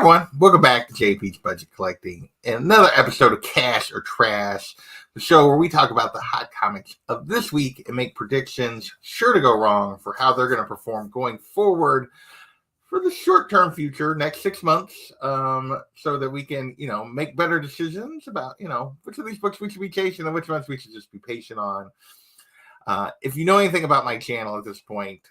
everyone, welcome back to JP's Budget Collecting and another episode of Cash or Trash, the show where we talk about the hot comics of this week and make predictions sure to go wrong for how they're going to perform going forward for the short-term future, next 6 months, so that we can, make better decisions about, which of these books we should be chasing and which ones we should just be patient on. If you know anything about my channel at this point,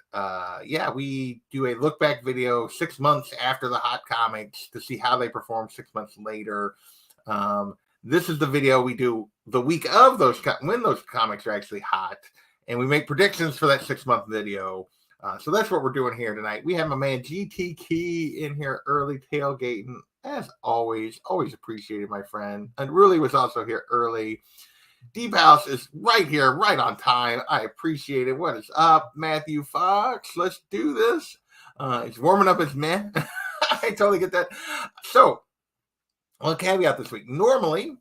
we do a look back video 6 months after the hot comics to see how they perform 6 months later. This is the video we do the week of when those comics are actually hot, and we make predictions for that 6 month video. So that's what we're doing here tonight. We have my man GT Key in here early tailgating, as always appreciated, my friend, and really was also here early. Deep House is right here, right on time. I appreciate it. What is up, Matthew Fox? Let's do this. He's warming up his man. I totally get that. So, well, caveat this week. Normally,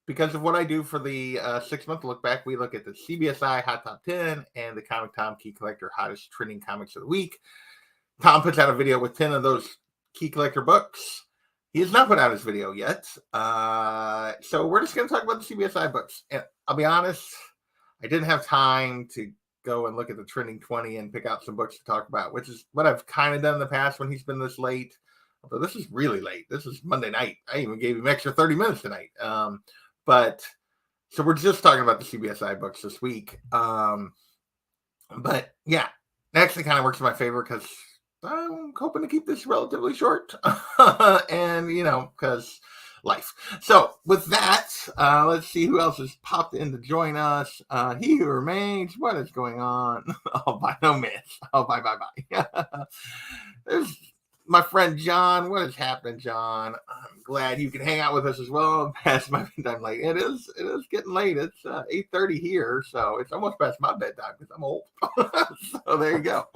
because of what I do for the 6 month look back, we look at the CBSI Hot Top 10 and the Comic Tom Key Collector Hottest Trending Comics of the Week. Tom puts out a video with 10 of those Key Collector books. He has not put out his video yet. So we're just going to talk about the CBSI books. And I'll be honest, I didn't have time to go and look at the Trending 20 and pick out some books to talk about, which is what I've kind of done in the past when he's been this late. Although this is really late. This is Monday night. I even gave him extra 30 minutes tonight. But so we're just talking about the CBSI books this week. But yeah, it actually kind of works in my favor because I'm hoping to keep this relatively short. And, because life. So with that, let's see who else has popped in to join us. He who remains, what is going on? Oh, by no means. Oh, bye. There's my friend John. What is happening, John? I'm glad you can hang out with us as well past my bedtime. Like it is getting late. It's 8:30 here, so it's almost past my bedtime because I'm old. So there you go.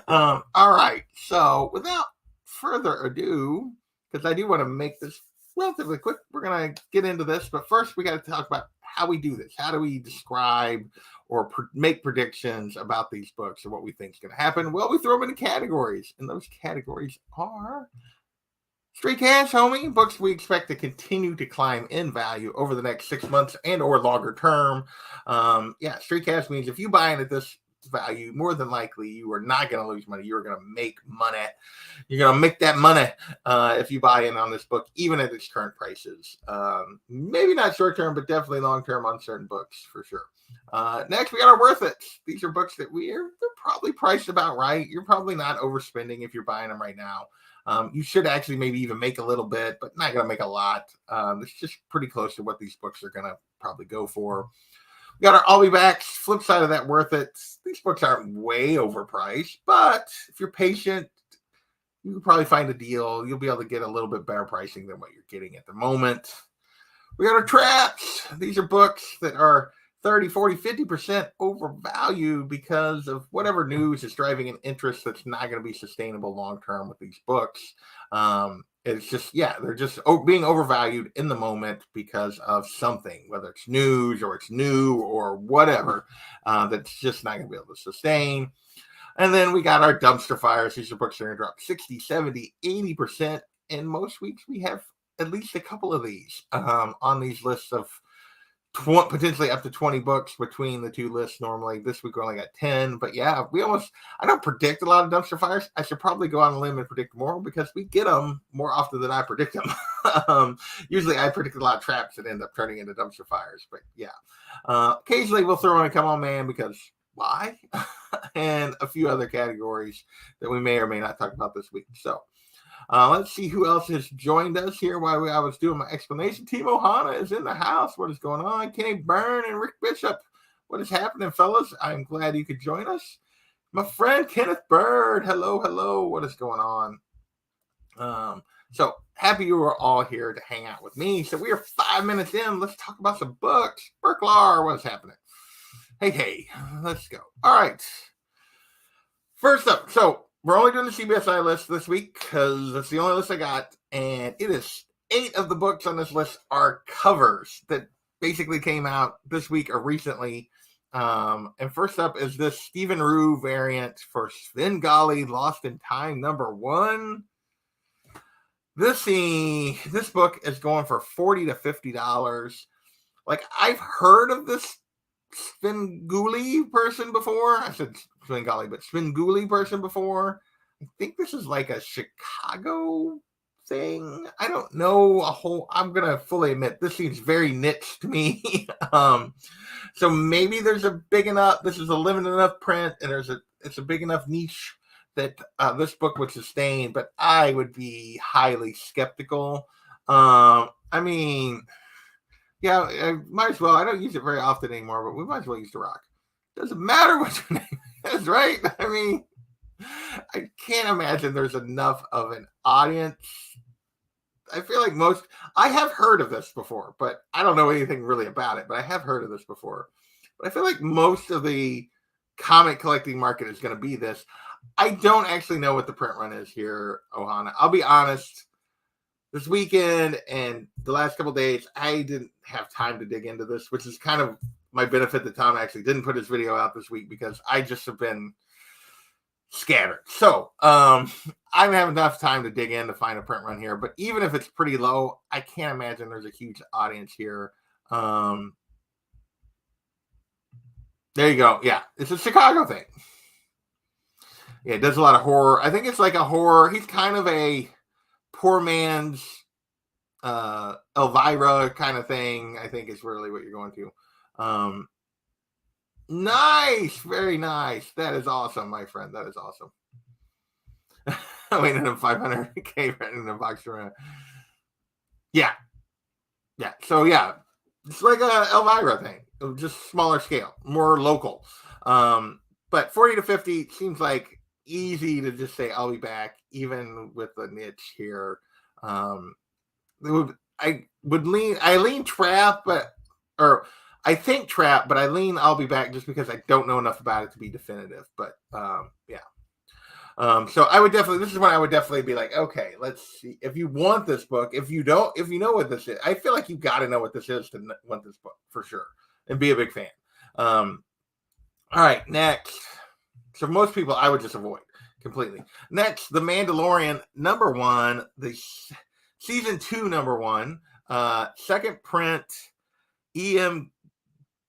All right. So without further ado, because I do want to make this relatively quick, we're gonna get into this. But first, we got to talk about how we do this. How do we describe or make predictions about these books or what we think is going to happen? Well, we throw them into categories, and those categories are straight cash, homie, books we expect to continue to climb in value over the next 6 months and or longer term. Straight cash means if you buy in at this value, more than likely you are not going to lose money. You're going to make money. You're going to make that money if you buy in on this book, even at its current prices. Maybe not short term, but definitely long term on certain books for sure. Next, we got our worth it. These are books that they're probably priced about right. You're probably not overspending if you're buying them right now. You should actually maybe even make a little bit, but not going to make a lot. It's just pretty close to what these books are going to probably go for. We got our I'll Be Backs. Flip side of that, worth it. These books aren't way overpriced, but if you're patient, you can probably find a deal. You'll be able to get a little bit better pricing than what you're getting at the moment. We got our traps. These are books that are 30, 40, 50% overvalued because of whatever news is driving an interest that's not going to be sustainable long-term with these books. It's just, they're just being overvalued in the moment because of something, whether it's news or it's new or whatever, that's just not going to be able to sustain. And then we got our dumpster fires. These are books that are going to drop 60, 70, 80%. And most weeks we have at least a couple of these on these lists of potentially up to 20 books between the two lists. Normally this week we only got 10, but I don't predict a lot of dumpster fires. I should probably go on a limb and predict more because we get them more often than I predict them. Usually I predict a lot of traps that end up turning into dumpster fires, but occasionally we'll throw in a come on man because why? And a few other categories that we may or may not talk about this week. So let's see who else has joined us here while I was doing my explanation. Timo Hanna is in the house. What is going on? Kenny Byrne and Rick Bishop. What is happening, fellas? I'm glad you could join us. My friend Kenneth Bird. Hello. What is going on? So happy you are all here to hang out with me. So we are 5 minutes in. Let's talk about some books. Burklar, what's happening? Hey, let's go. All right. First up, so we're only doing the CBSI list this week because that's the only list I got. And it is 8 of the books on this list are covers that basically came out this week or recently. And first up is this Stephen Rue variant for Svengoolie Lost in Time #1. This book is going for $40 to $50. Like, I've heard of this Svengoolie person before. I said Svengoolie, but Svengoolie person before. I think this is like a Chicago thing. I don't know a whole. I'm gonna fully admit this seems very niche to me. So maybe there's a big enough. This is a limited enough print, and it's a big enough niche that this book would sustain. But I would be highly skeptical. I mean, yeah, I might as well. I don't use it very often anymore, but we might as well use the rock. Doesn't matter what your name is, right? I mean, I can't imagine there's enough of an audience. I feel like I have heard of this before, but I don't know anything really about it, but I have heard of this before. But I feel like most of the comic collecting market is going to be this. I don't actually know what the print run is here, Ohana. I'll be honest. This weekend and the last couple days, I didn't have time to dig into this, which is kind of my benefit that Tom actually didn't put his video out this week because I just have been scattered. So I don't have enough time to dig in to find a print run here. But even if it's pretty low, I can't imagine there's a huge audience here. There you go. Yeah, it's a Chicago thing. Yeah, it does a lot of horror. I think it's like a horror. He's kind of a poor man's Elvira kind of thing, I think is really what you're going to. Nice, very nice. That is awesome, my friend. That is awesome. Waiting on 500K right in the box around. Yeah. So yeah, it's like a Elvira thing, just smaller scale, more local. But 40 to 50 seems like easy to just say I'll be back, even with the niche here. I lean trap, I think trap, but I lean I'll be back just because I don't know enough about it to be definitive. But yeah. So I would definitely, this is when I would definitely be like, okay, let's see if you want this book. If you know what this is, I feel like you got to know what this is to want this book for sure and be a big fan. All right, next. So most people I would just avoid completely. Next, The Mandalorian #1, the season 2 #1, second print, EM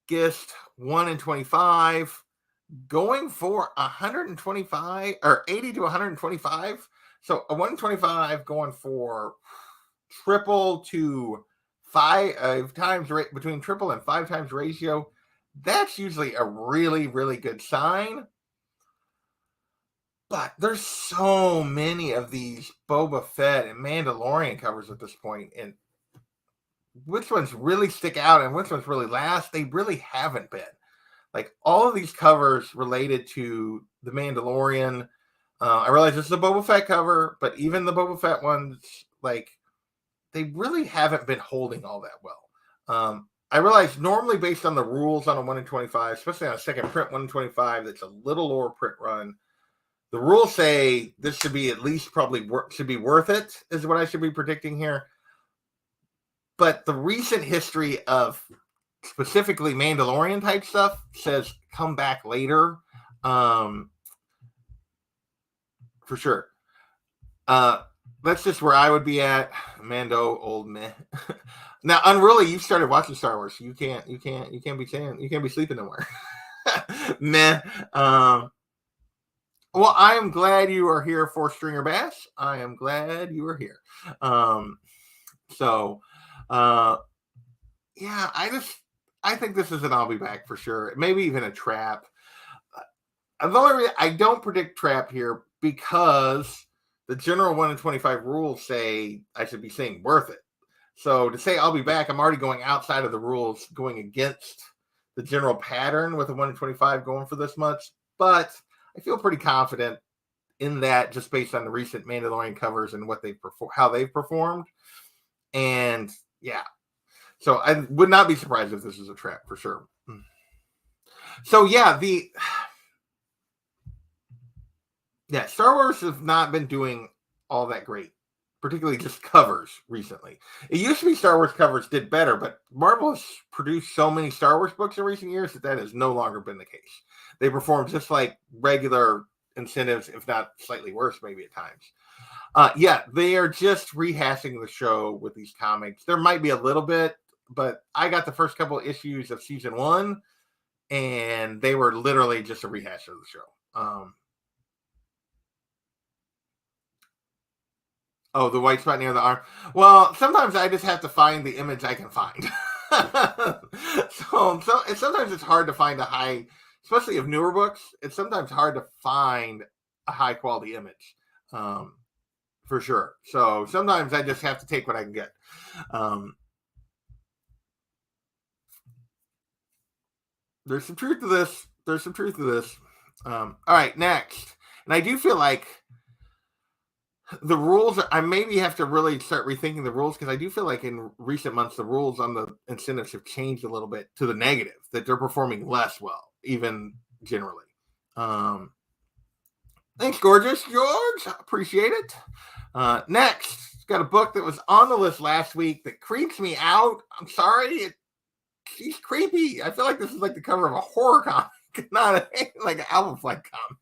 Gist 1 in 25, going for 125 or 80 to 125. So a 125 going for triple to 5 times between triple and 5 times ratio. That's usually a really, really good sign. But there's so many of these Boba Fett and Mandalorian covers at this point, and which ones really stick out and which ones really last? They really haven't been. Like all of these covers related to the Mandalorian. I realize this is a Boba Fett cover, but even the Boba Fett ones, like they really haven't been holding all that well. I realize normally based on the rules on a 1 in 25, especially on a second print 1 in 25, that's a little lower print run. The rules say this should be at least probably should be worth it, is what I should be predicting here. But the recent history of specifically Mandalorian type stuff says come back later. For sure. That's just where I would be at. Mando, old meh. Now, Unruly, you've started watching Star Wars. So you can't be sleeping nowhere. Meh. Well, I am glad you are here for Stringer Bass. I am glad you are here. Yeah, I think this is an I'll be back for sure. Maybe even a trap. The only reason I don't predict trap here because the general 1 in 25 rules say I should be saying worth it. So to say I'll be back, I'm already going outside of the rules, going against the general pattern with a 1 in 25 going for this much. But I feel pretty confident in that just based on the recent Mandalorian covers and what how they've performed. And yeah, so I would not be surprised if this is a trap for sure. So yeah, Star Wars has not been doing all that great, particularly just covers recently. It used to be Star Wars covers did better, but Marvel has produced so many Star Wars books in recent years that has no longer been the case. They perform just like regular incentives, if not slightly worse, maybe at times. Yeah, they are just rehashing the show with these comics. There might be a little bit, but I got the first couple of issues of season 1, and they were literally just a rehash of the show. Oh, the white spot near the arm. Well, sometimes I just have to find the image I can find. so sometimes it's hard to find a high, especially of newer books. It's sometimes hard to find a high quality image, for sure. So sometimes I just have to take what I can get. There's some truth to this. All right, next. And I do feel like the rules, I maybe have to really start rethinking the rules, because I do feel like in recent months, the rules on the incentives have changed a little bit to the negative, that they're performing less well, even generally. Thanks, gorgeous George. Appreciate it. Next, got a book that was on the list last week that creeps me out. I'm sorry. She's creepy. I feel like this is like the cover of a horror comic, not like an Alpha Flight comic.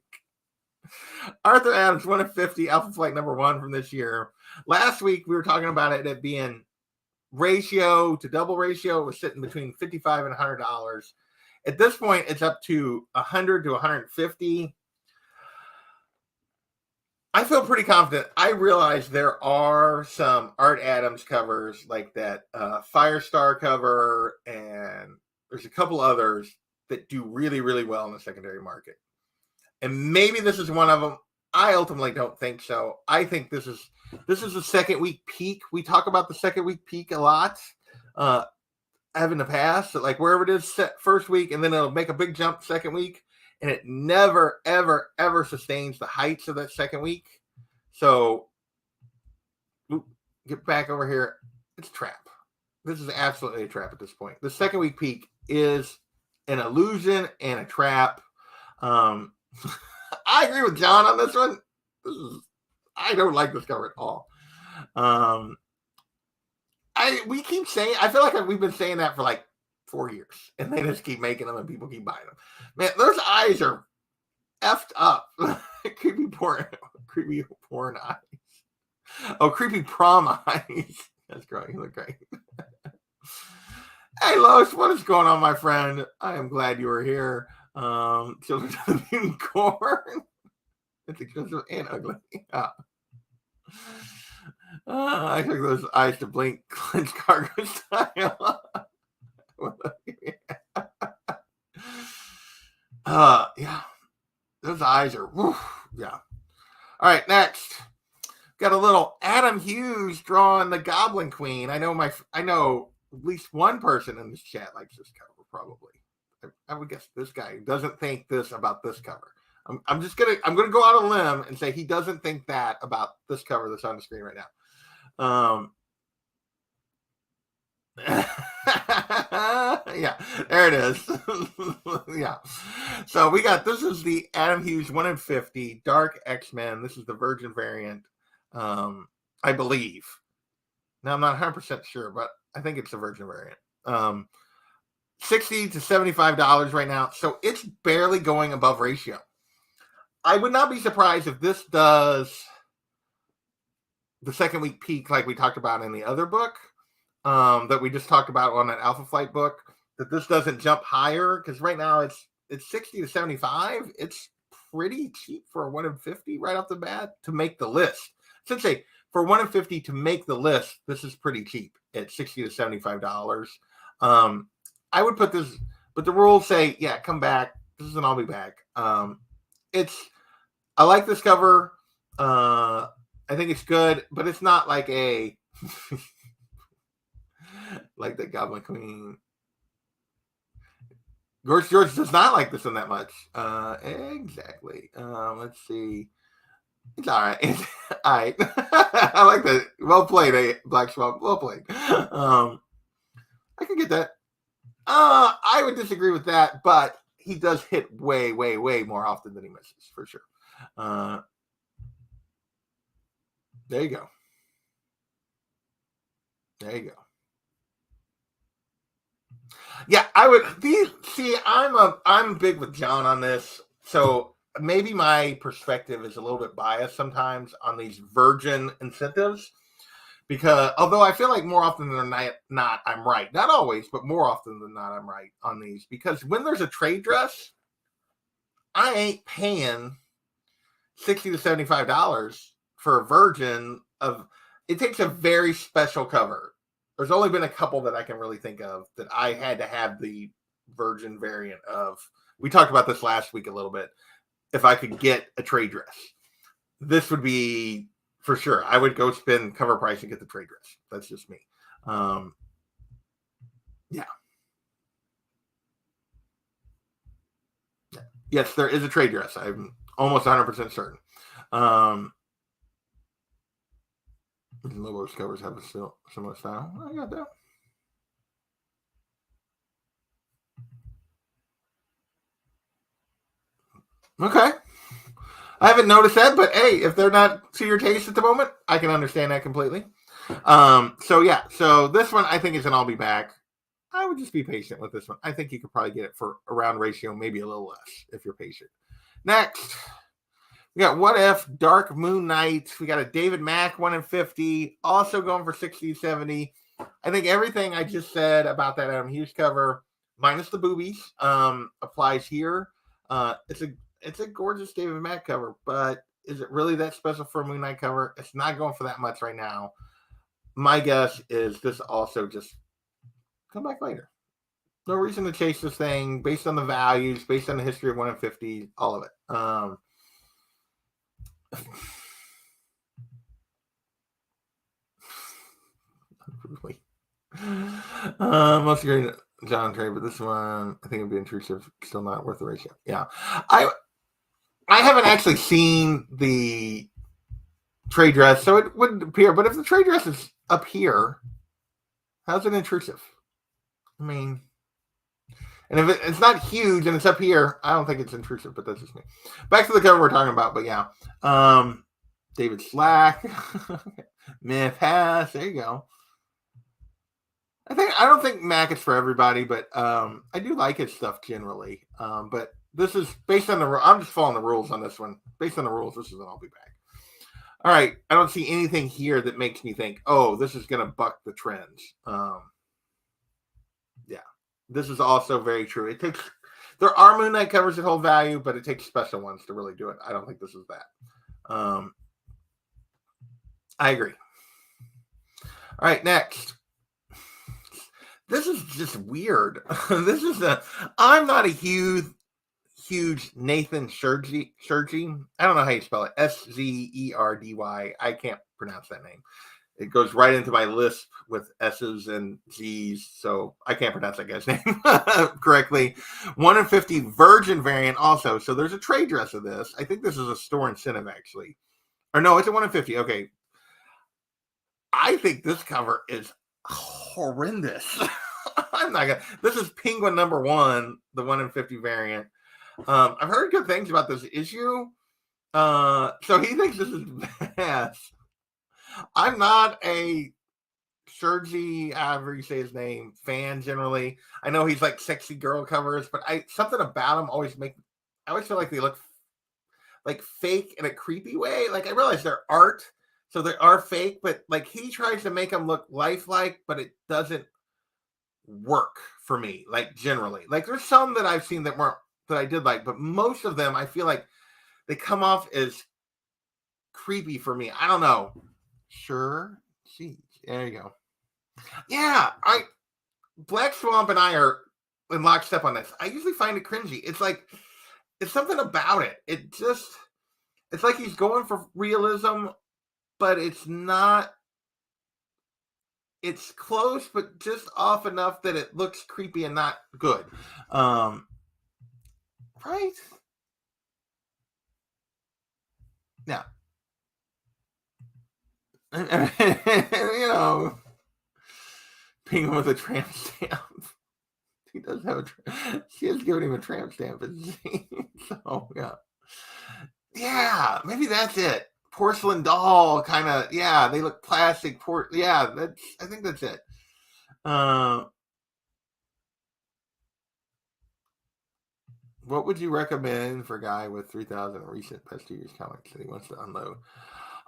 Arthur Adams, 1 of 50, Alpha Flight #1 from this year. Last week, we were talking about it being ratio to double ratio. It was sitting between $55 and $100. At this point, it's up to $100 to $150. I feel pretty confident. I realize there are some Art Adams covers, like that Firestar cover, and there's a couple others that do really, really well in the secondary market. And maybe this is one of them. I ultimately don't think so. I think this is the second week peak. We talk about the second week peak a lot. Have in the past, like wherever it is set first week, and then it'll make a big jump second week, and it never, ever, ever sustains the heights of that second week. So, get back over here. It's a trap. This is absolutely a trap at this point. The second week peak is an illusion and a trap. I agree with John on this one. I don't like this cover at all. We keep saying, I feel like we've been saying that for like 4 years, and they just keep making them and people keep buying them. Man, those eyes are effed up. creepy porn eyes. Oh, creepy prom eyes. That's great. You look great. Hey, Lois, what is going on, my friend? I am glad you were here. Children of the Mutant Corn. It's expensive and ugly. I took those eyes to blink, clenched cargo style. Yeah. Those eyes are, yeah. All right, next. Got a little Adam Hughes drawing the Goblin Queen. I know at least one person in this chat likes this cover, probably. I would guess this guy doesn't think this about this cover. I'm gonna go out on a limb and say he doesn't think that about this cover that's on the screen right now. Yeah, there it is. Yeah. So we got, this is the Adam Hughes 1 in 50 Dark X-Men. This is the Virgin variant, I believe. Now I'm not 100% sure, but I think it's the Virgin variant. $60 to $75 right now. So it's barely going above ratio. I would not be surprised if this does the second week peak like we talked about in the other book, that we just talked about on that Alpha Flight book, that this doesn't jump higher, because right now it's 60 to 75. It's pretty cheap for a 1 in 50 right off the bat to make the list. I should say, for 1 in 50 to make the list, this is pretty cheap at $60 to $75. I would put this, but the rules say, yeah, come back. This is an I'll be back. I like this cover. I think it's good, but it's not like a like the Goblin Queen. George does not like this one that much. Exactly. Let's see. It's all right. It's all right. I like that. Well played, Black Swamp. Well played. I can get that. I would disagree with that, but he does hit way, way, way more often than he misses, for sure. There you go. There you go. Yeah, I would see. I'm big with John on this. So maybe my perspective is a little bit biased sometimes on these Virgin incentives, because although I feel like more often than not I'm right. Not always, but more often than not I'm right on these, because when there's a trade dress, I ain't paying $60 to $75 for a Virgin of. It takes a very special cover. There's only been a couple that I can really think of that I had to have the Virgin variant of. We talked about this last week a little bit. If I could get a trade dress, this would be for sure. I would go spend cover price and get the trade dress. That's just me. Yeah. Yes, there is a trade dress. I'm almost 100% certain. Lobos covers have a similar style. I got that. Okay. I haven't noticed that, but hey, if they're not to your taste at the moment, I can understand that completely. So this one I think is an I'll be back. I would just be patient with this one. I think you could probably get it for around ratio, maybe a little less if you're patient. Next, we got What If Dark Moon Knight. We got a David Mack 1 in 50, also going for 60, 70. I think everything I just said about that Adam Hughes cover, minus the boobies, applies here. It's a gorgeous David Mack cover, but is it really that special for a Moon Knight cover? It's not going for that much right now. My guess is this also just come back later. No reason to chase this thing based on the values, based on the history of 1 in 50, all of it. Most agree, John Trey, but this one I think it'd be intrusive. Still not worth the ratio. Yeah, I haven't actually seen the trade dress, so it wouldn't appear. But if the trade dress is up here, how's it intrusive? I mean, and if it's not huge and it's up here, I don't think it's intrusive. But that's just me. Back to the cover we're talking about. But yeah, David Slack, Myth Pass. There you go. I don't think Mack is for everybody, but I do like his stuff generally. But this is based on I'm just following the rules on this one. Based on the rules, this is an I'll be back. All right, I don't see anything here that makes me think, oh, this is going to buck the trends. Yeah, this is also very true. There are Moon Knight covers that hold value, but it takes special ones to really do it. I don't think this is that. I agree. All right, next. This is just weird. I'm not a huge Nathan Shergy. I don't know how you spell it. Szerdy. I can't pronounce that name. It goes right into my lisp with S's and Z's, so I can't pronounce that guy's name correctly. 1 in 50 Virgin variant also. So there's a trade dress of this. I think this is a store incentive, actually. Or no, it's a 1 in 50. Okay. I think this cover is horrendous. I'm not gonna. This is Penguin #1, the 1 in 50 variant. I've heard good things about this issue. So he thinks this is bad. I'm not a Sergi, however you say his name, fan generally. I know he's like sexy girl covers, but something about him I always feel like they look like fake in a creepy way. Like I realize they're art, so they are fake, but like he tries to make them look lifelike, but it doesn't work for me. Like generally, like there's some that I've seen that I did like, but most of them I feel like they come off as creepy for me. I don't know. Sure. Geez, there you go. Yeah, Black Swamp and I are in lockstep on this. I usually find it cringy. It's something about it. It's like he's going for realism, but it's not. It's close, but just off enough that it looks creepy and not good. Right? Yeah. You know, Penguin with a tramp stamp. He does have she is giving him a tramp stamp, so yeah. Yeah, maybe that's it. Porcelain doll kind of, yeah, they look plastic. I think that's it. What would you recommend for a guy with 3,000 recent past 2 years comics that he wants to unload?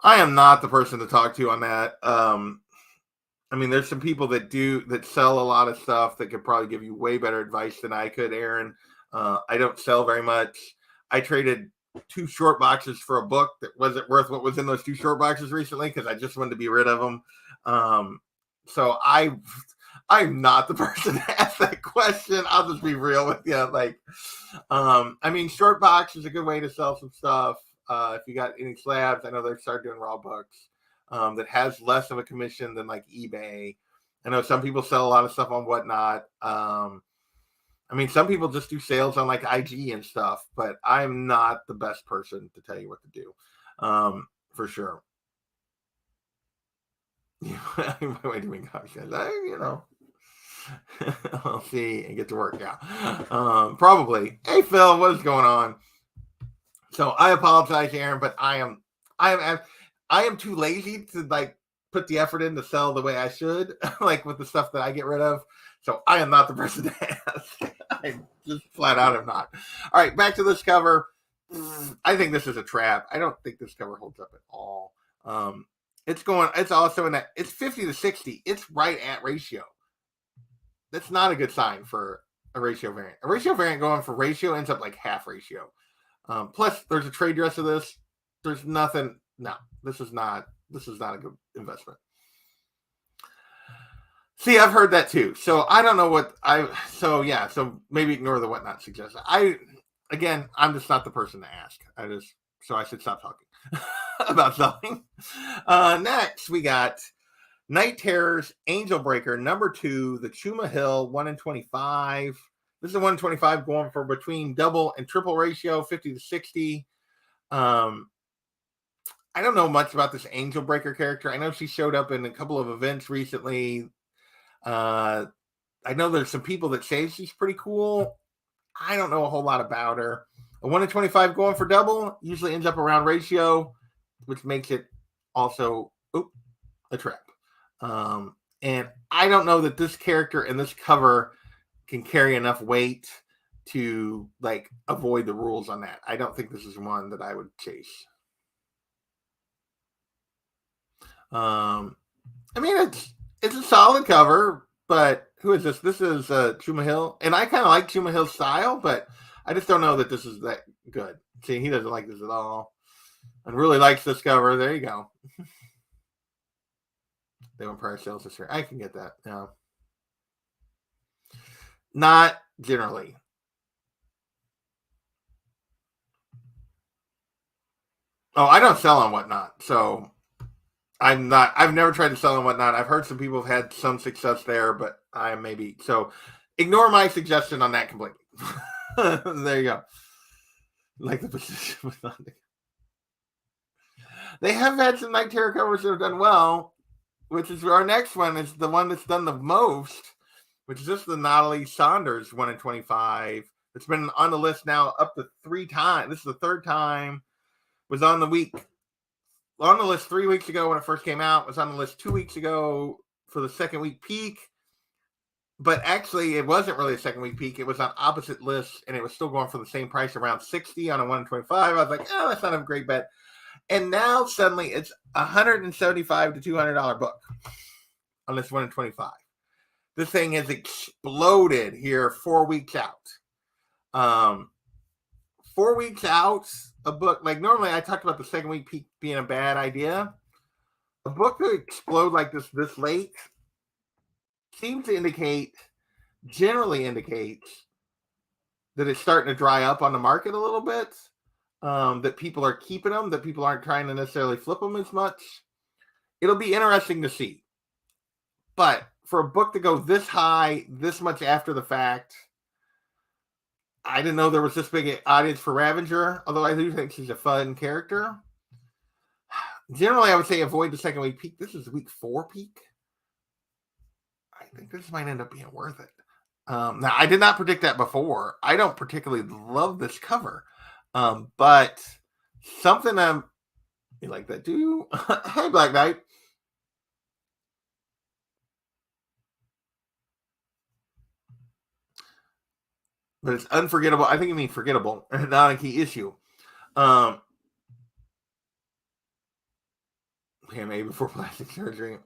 I am not the person to talk to on that. I mean, there's some people that sell a lot of stuff that could probably give you way better advice than I could, Aaron. I don't sell very much. I traded 2 short boxes for a book that wasn't worth what was in those 2 short boxes recently because I just wanted to be rid of them. So I'm not the person to ask that question. I'll just be real with you. Like, I mean, short box is a good way to sell some stuff. If you got any slabs, I know they started doing raw books that has less of a commission than like eBay. I know some people sell a lot of stuff on Whatnot. I mean, some people just do sales on like IG and stuff, but I'm not the best person to tell you what to do, for sure. Way too many copies. I'll see and get to work. Yeah, probably. Hey Phil, what is going on? So I apologize, Aaron, but I am too lazy to like put the effort in to sell the way I should, like with the stuff that I get rid of. So I am not the person to ask. I just flat out am not. All right, back to this cover. I think this is a trap. I don't think this cover holds up at all. It's also in that it's 50 to 60. It's right at ratio. That's not a good sign for a ratio variant. A ratio variant going for ratio ends up like half ratio. Plus, there's a trade dress of this. There's nothing. No, this is not a good investment. See, I've heard that too. So I don't know what So maybe ignore the Whatnot suggestion. I'm just not the person to ask. So I should stop talking about selling. Next, we got Night Terrors Angel Breaker #2, the Chuma Hill 1 in 25. This is a 1 in 25 going for between double and triple ratio, 50 to 60. I don't know much about this Angel Breaker character. I know she showed up in a couple of events recently. I know there's some people that say she's pretty cool. I don't know a whole lot about her. A 1 in 25 going for double usually ends up around ratio, which makes it also a trap. And I don't know that this character and this cover can carry enough weight to like avoid the rules on that. I don't think this is one that I would chase. I mean, it's a solid cover, but who is this? This is Chuma Hill, and I kind of like Chuma Hill's style, but I just don't know that this is that good. See, he doesn't like this at all, and really likes this cover. There you go. They want prior sales this year. I can get that. No, not generally. Oh, I don't sell on Whatnot, so I've never tried to sell on Whatnot. I've heard some people have had some success there, but I maybe so ignore my suggestion on that completely. There you go. Like the position was on. They have had some Night Terror covers that have done well, which is our next one. Is the one that's done the most, which is just the Natalie Saunders 1 in 25. It's been on the list now up to 3 times. This is the 3rd time. Was on the list 3 weeks ago when it first came out. Was on the list 2 weeks ago for the 2nd week peak. But actually, it wasn't really a 2nd week peak. It was on opposite lists, and it was still going for the same price, around 60 on a 1 in 25. I was like, oh, that's not a great bet. And now suddenly it's $175 to $200 book on this 1 in 25. This thing has exploded here 4 weeks out. 4 weeks out, a book, like normally I talked about the 2nd week peak being a bad idea. A book to explode like this late seems to generally indicates that it's starting to dry up on the market a little bit. That people are keeping them, that people aren't trying to necessarily flip them as much. It'll be interesting to see. But for a book to go this high, this much after the fact, I didn't know there was this big an audience for Avenger, although I do think she's a fun character. Generally, I would say avoid the 2nd week peak. This is week 4 peak. I think this might end up being worth it. Now, I did not predict that before. I don't particularly love this cover. But something you like that too? Hey, Black Knight. but it's unforgettable. I think you mean forgettable, not a key issue. Yeah, maybe before plastic surgery.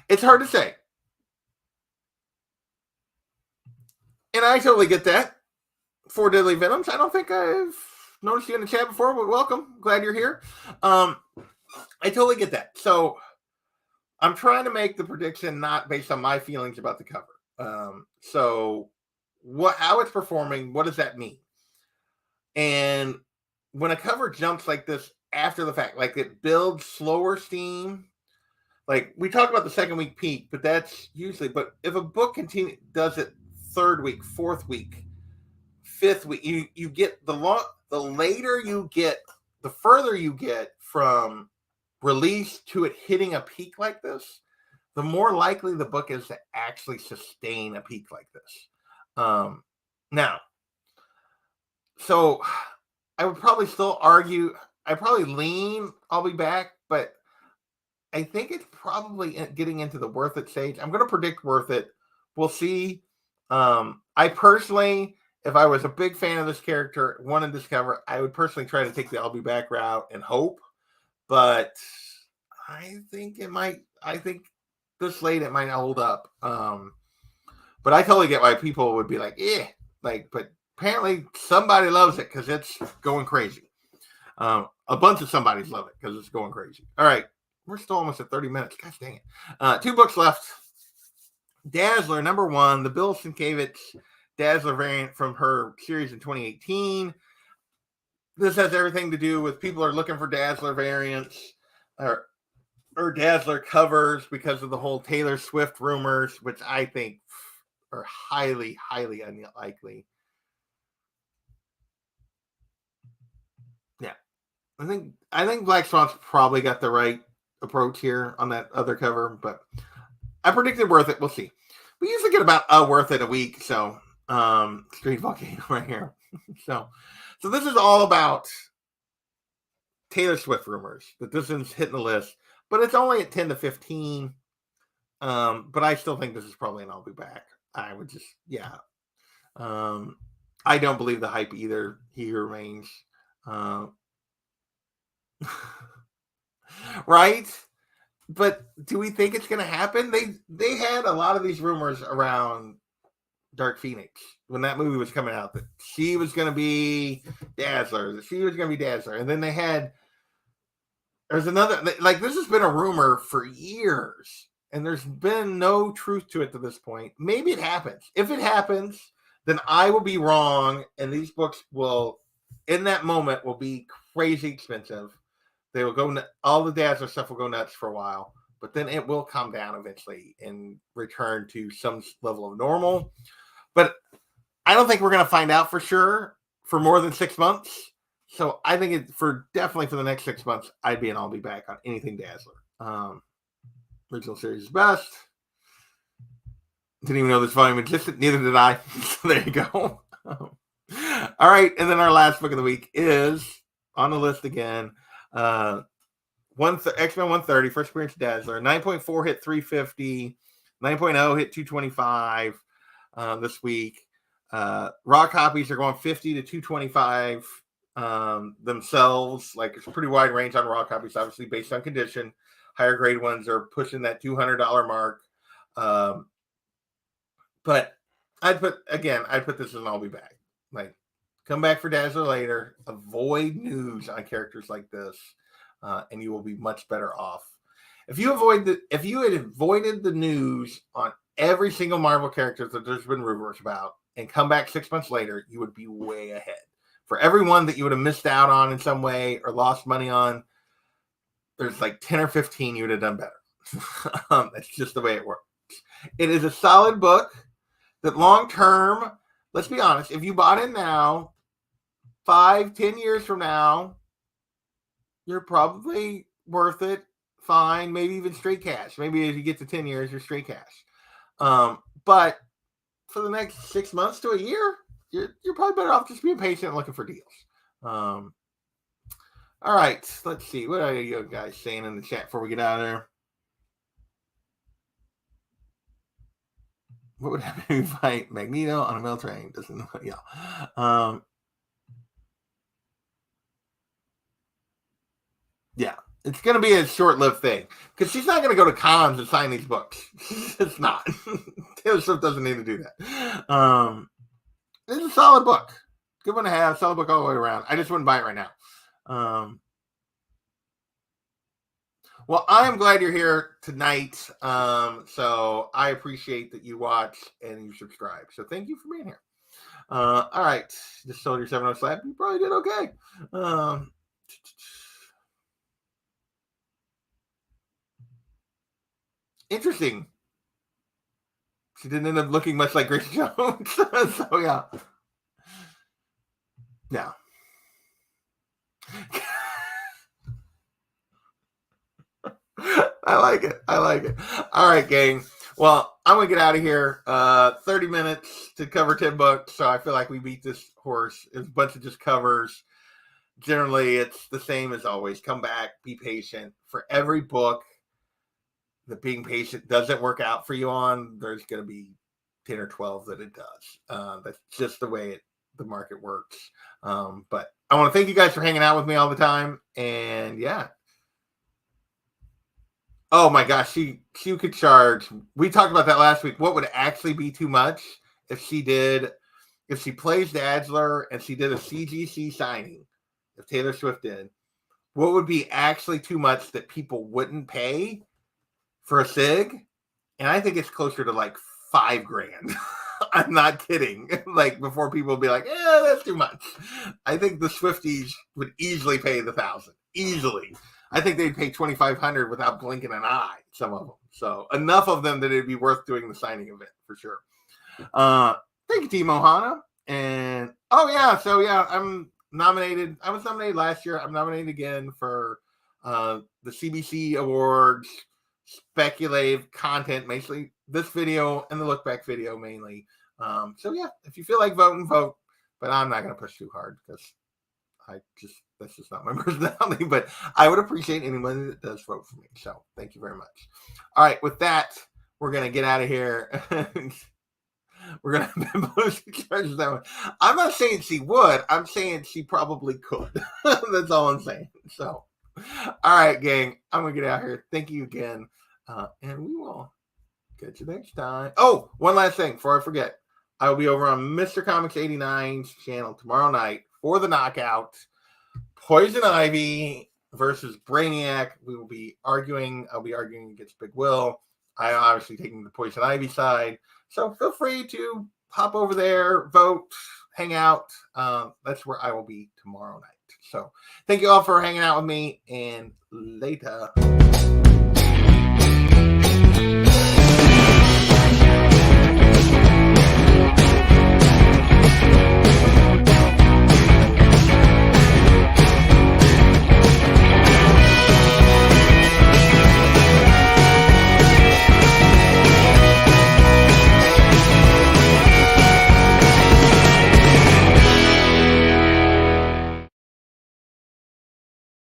It's hard to say. And I totally get that. 4 Deadly Venoms. I don't think I've noticed you in the chat before, but welcome. Glad you're here. I totally get that. So I'm trying to make the prediction not based on my feelings about the cover. So how it's performing, what does that mean? And when a cover jumps like this after the fact, like it builds slower steam, like we talk about the second week peak, but that's usually, but if a book does it third week, fourth week, fifth week, you get the later you get, the further you get from release to it hitting a peak like this, the more likely the book is to actually sustain a peak like this. Now, so I would probably still argue, I probably lean, I'll be back, but I think it's probably getting into the worth it stage. I'm going to predict worth it. We'll see. I personally, if I was a big fan of this character, wanted this cover, I would personally try to take the I'll be back route and hope. But I think this late it might hold up. But I totally get why people would be like, but apparently somebody loves it because it's going crazy. A bunch of somebody's love it because it's going crazy. All right. We're still almost at 30 minutes. Gosh dang it. 2 books left. Dazzler, number 1, the Bill Sienkiewicz Dazzler variant from her series in 2018. This has everything to do with people are looking for Dazzler variants or Dazzler covers because of the whole Taylor Swift rumors, which I think are highly, highly unlikely. Yeah. I think Black Swan's probably got the right approach here on that other cover, but I predicted worth it. We'll see. We usually get about worth it a week, so Street Volcano right here. so this is all about Taylor Swift rumors that this is hitting the list, but it's only at 10 to 15. But I still think this is probably an I'll be back. I would just I don't believe the hype either. He remains right. But do we think it's going to happen? They had a lot of these rumors around Dark Phoenix when that movie was coming out that she was going to be Dazzler, and then there's another, like, this has been a rumor for years, and there's been no truth to it to this point. Maybe it happens. If it happens, then I will be wrong, and these books will, in that moment, will be crazy expensive. They will go, all the Dazzler stuff will go nuts for a while, but then it will calm down eventually and return to some level of normal. But I don't think we're going to find out for sure for more than 6 months. So I think definitely for the next 6 months, I'd be and I'll be back on anything Dazzler. Original series is best. Didn't even know this volume existed. Neither did I. So there you go. All right. And then our last book of the week is on the list again. X-Men 130, first appearance Dazzler. 9.4 hit 350. 9.0 hit 225 this week. Raw copies are going 50 to 225 themselves. Like, it's a pretty wide range on raw copies, obviously based on condition. Higher grade ones are pushing that $200 mark. But I'd put this as an I'll be back. Like, come back for Dazzler later. Avoid news on characters like this, and you will be much better off. If you had avoided the news on every single Marvel character that there's been rumors about, and come back 6 months later, you would be way ahead. For everyone that you would have missed out on in some way or lost money on, there's like 10 or 15 you would have done better. That's just the way it works. It is a solid book that long term, let's be honest, if you bought it now, 5-10 years from now, you're probably worth it. Fine, maybe even straight cash. Maybe if you get to 10 years, you're straight cash. But for the next 6 months to a year, you're probably better off just being patient and looking for deals. All right, let's see. What are you guys saying in the chat before we get out of there? What would happen if you fight Magneto on a mail train? Doesn't yeah. Yeah, it's going to be a short-lived thing because she's not going to go to cons and sign these books. It's not. Taylor Swift doesn't need to do that. It's a solid book. Good one to have. Solid book all the way around. I just wouldn't buy it right now. Well, I am glad you're here tonight. So I appreciate that you watch and you subscribe. So thank you for being here. All right. Just sold your 7-0 slab. You probably did okay. Interesting. She didn't end up looking much like Grace Jones. So yeah. Yeah. I like it. All right, gang. Well, I'm going to get out of here. 30 minutes to cover 10 books. So I feel like we beat this horse. It's a bunch of just covers. Generally, it's the same as always. Come back. Be patient. For every book that being patient doesn't work out for you on, there's going to be 10 or 12 that it does. That's just the way the market works. But I want to thank you guys for hanging out with me all the time. And yeah. Oh my gosh, she could charge. We talked about that last week. What would actually be too much if she plays Dazzler and she did a CGC signing, if Taylor Swift did, what would be actually too much that people wouldn't pay for a SIG? And I think it's closer to like $5,000. I'm not kidding. Like before people would be like, that's too much. I think the Swifties would easily pay the $1,000. Easily. I think they'd pay $2,500 without blinking an eye, some of them. So enough of them that it'd be worth doing the signing event for sure. Thank you, Team Ohana. And I'm nominated. I was nominated last year. I'm nominated again for the CBC Awards speculative content, mainly this video and the look back video mainly. So yeah, if you feel like voting, vote. But I'm not going to push too hard because that's just not my personality, but I would appreciate anyone that does vote for me. So thank you very much. All right. With that, we're going to get out of here. We're going to charge that one. I'm not saying she would. I'm saying she probably could. That's all I'm saying. So, all right, gang, I'm going to get out of here. Thank you again. And we will catch you next time. Oh, one last thing before I forget. I will be over on Mr. Comics 89's channel tomorrow night for the knockout. Poison Ivy versus Brainiac. We will be arguing. I'll be arguing against Big Will. I obviously taking the Poison Ivy side. So feel free to hop over there, vote, hang out. That's where I will be tomorrow night. So thank you all for hanging out with me, and later.